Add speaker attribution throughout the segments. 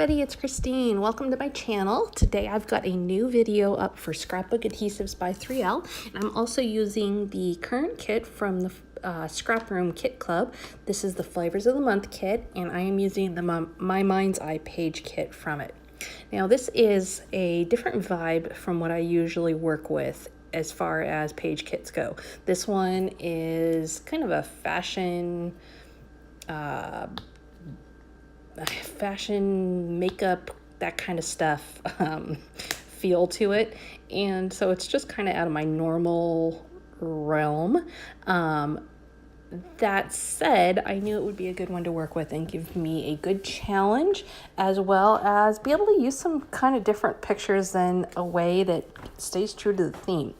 Speaker 1: everybody, it's Christine. Welcome to my channel. Today I've got a new video up for scrapbook adhesives by 3L, and I'm also using the current kit from the ScrapRoom Kit Club. This is the Flavors of the Month kit, and I am using the My Mind's Eye page kit from it. Now this is a different vibe from what I usually work with as far as page kits go. This one is kind of a fashion makeup, that kind of stuff feel to it, and so it's just kind of out of my normal realm. That said, I knew it would be a good one to work with and give me a good challenge, as well as be able to use some kind of different pictures in a way that stays true to the theme.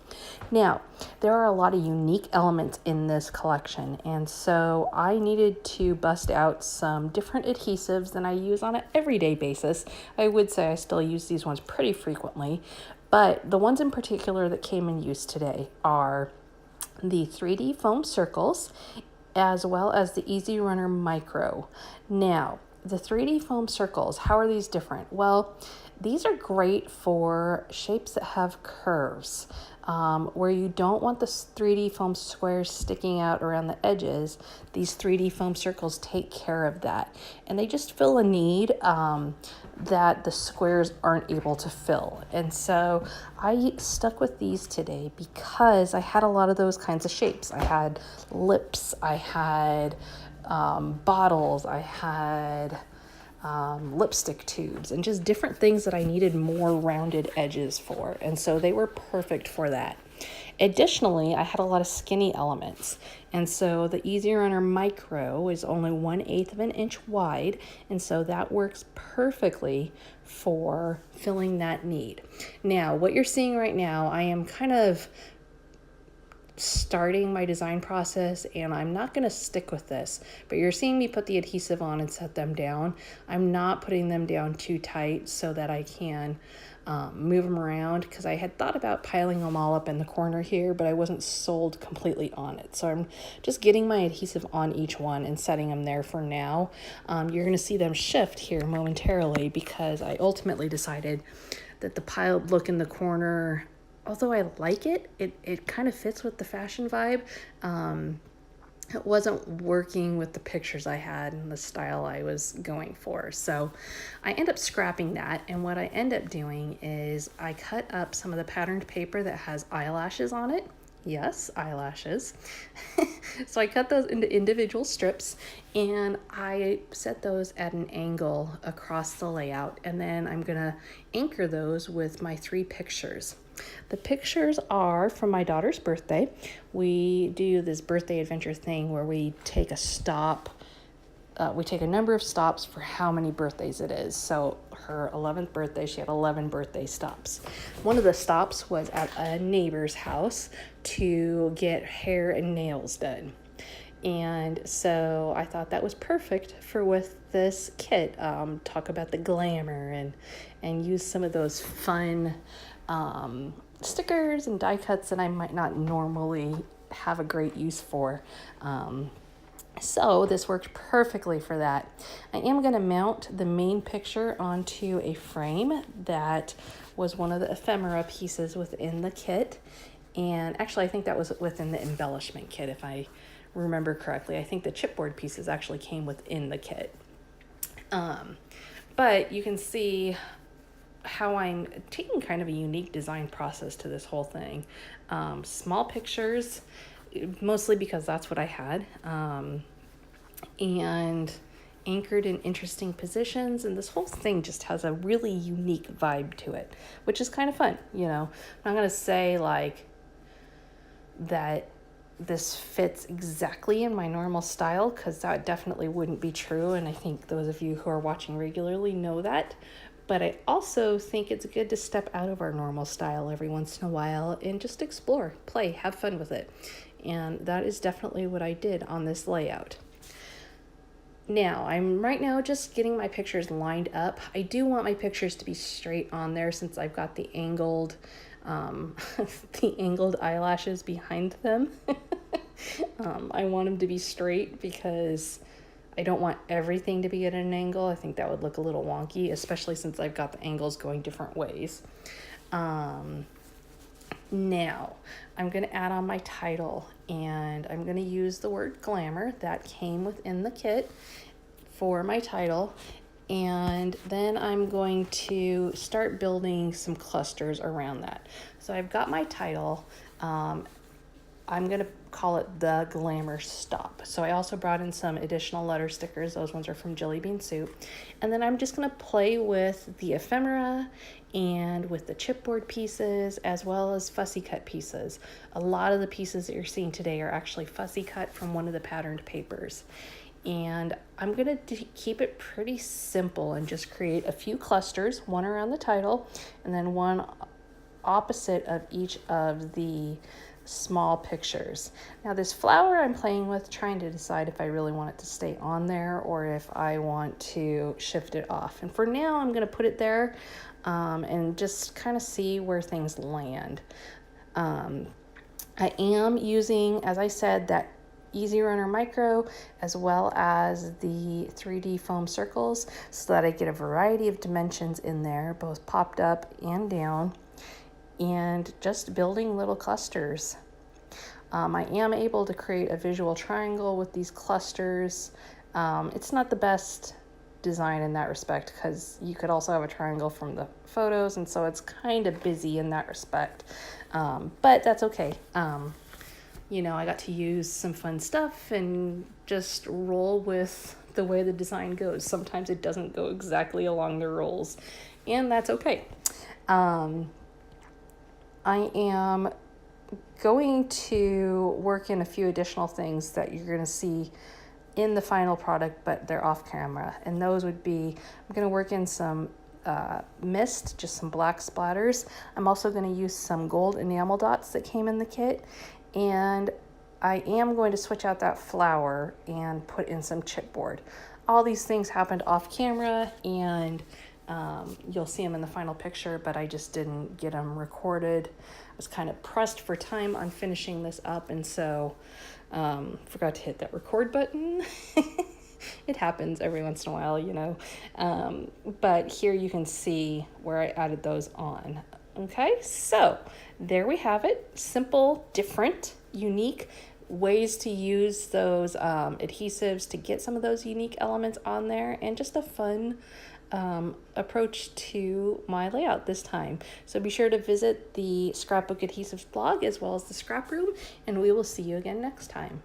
Speaker 1: Now, there are a lot of unique elements in this collection, and so I needed to bust out some different adhesives than I use on an everyday basis. I would say I still use these ones pretty frequently, but the ones in particular that came in use today are the 3D foam circles, as well as the Easy Runner Micro. Now, the 3D foam circles, how are these different? Well, these are great for shapes that have curves, where you don't want the 3D foam squares sticking out around the edges. These 3D foam circles take care of that, and they just fill a need that the squares aren't able to fill. And so I stuck with these today because I had a lot of those kinds of shapes. I had lips, I had bottles, I had lipstick tubes, and just different things that I needed more rounded edges for, and so they were perfect for that. Additionally, I had a lot of skinny elements, and so the Easy Runner Micro is only 1/8 of an inch wide, and so that works perfectly for filling that need. Now, what you're seeing right now, I am kind of starting my design process, and I'm not going to stick with this, but you're seeing me put the adhesive on and set them down. I'm not putting them down too tight so that I can move them around, because I had thought about piling them all up in the corner here, but I wasn't sold completely on it. So I'm just getting my adhesive on each one and setting them there for now. You're going to see them shift here momentarily, because I ultimately decided that the piled look in the corner, although I like it, it kind of fits with the fashion vibe. It wasn't working with the pictures I had and the style I was going for. So I end up scrapping that, and what I end up doing is I cut up some of the patterned paper that has eyelashes on it. Yes, eyelashes. So I cut those into individual strips, and I set those at an angle across the layout, and then I'm gonna anchor those with my 3 pictures. The pictures are from my daughter's birthday. We do this birthday adventure thing where we take a stop. We take a number of stops for how many birthdays it is. So her 11th birthday, she had 11 birthday stops. One of the stops was at a neighbor's house to get hair and nails done. And so I thought that was perfect for with this kit. Talk about the glamour and use some of those fun stickers and die cuts that I might not normally have a great use for. So this worked perfectly for that. I am going to mount the main picture onto a frame that was one of the ephemera pieces within the kit. And actually, I think that was within the embellishment kit, if I remember correctly. I think the chipboard pieces actually came within the kit. But you can see how I'm taking kind of a unique design process to this whole thing. Small pictures, mostly because that's what I had, and anchored in interesting positions, and this whole thing just has a really unique vibe to it, which is kind of fun. You know, I'm not gonna say like that this fits exactly in my normal style, because that definitely wouldn't be true, and I think those of you who are watching regularly know that. But I also think it's good to step out of our normal style every once in a while and just explore, play, have fun with it. And that is definitely what I did on this layout. Now, I'm right now just getting my pictures lined up. I do want my pictures to be straight on there, since I've got the angled the angled eyelashes behind them. I want them to be straight because I don't want everything to be at an angle. I think that would look a little wonky, especially since I've got the angles going different ways. Now, I'm going to add on my title, and I'm going to use the word Glamour that came within the kit for my title. And then I'm going to start building some clusters around that. So I've got my title. I'm going to call it the Glamour Stop. So I also brought in some additional letter stickers. Those ones are from Jelly Bean Soup. And then I'm just going to play with the ephemera and with the chipboard pieces, as well as fussy cut pieces. A lot of the pieces that you're seeing today are actually fussy cut from one of the patterned papers. And I'm going to keep it pretty simple and just create a few clusters, one around the title and then one opposite of each of the small pictures. Now this flower I'm playing with, trying to decide if I really want it to stay on there or if I want to shift it off. And for now, I'm going to put it there and just kind of see where things land. I am using, as I said, that Easy Runner Micro as well as the 3D foam circles so that I get a variety of dimensions in there, both popped up and down, and just building little clusters. I am able to create a visual triangle with these clusters. It's not the best design in that respect because you could also have a triangle from the photos, and so it's kind of busy in that respect, but that's okay. You know, I got to use some fun stuff and just roll with the way the design goes. Sometimes it doesn't go exactly along the rules, and that's okay. I am going to work in a few additional things that you're going to see in the final product, but they're off camera. And those would be, I'm going to work in some mist, just some black splatters. I'm also going to use some gold enamel dots that came in the kit. And I am going to switch out that flower and put in some chipboard. All these things happened off camera, and you'll see them in the final picture, but I just didn't get them recorded. I was kind of pressed for time on finishing this up, and so forgot to hit that record button. It happens every once in a while, you know. But here you can see where I added those on. Okay, so there we have it. Simple, different, unique ways to use those adhesives to get some of those unique elements on there, and just a fun approach to my layout this time. So be sure to visit the Scrapbook Adhesives blog as well as the Scrap Room, and we will see you again next time.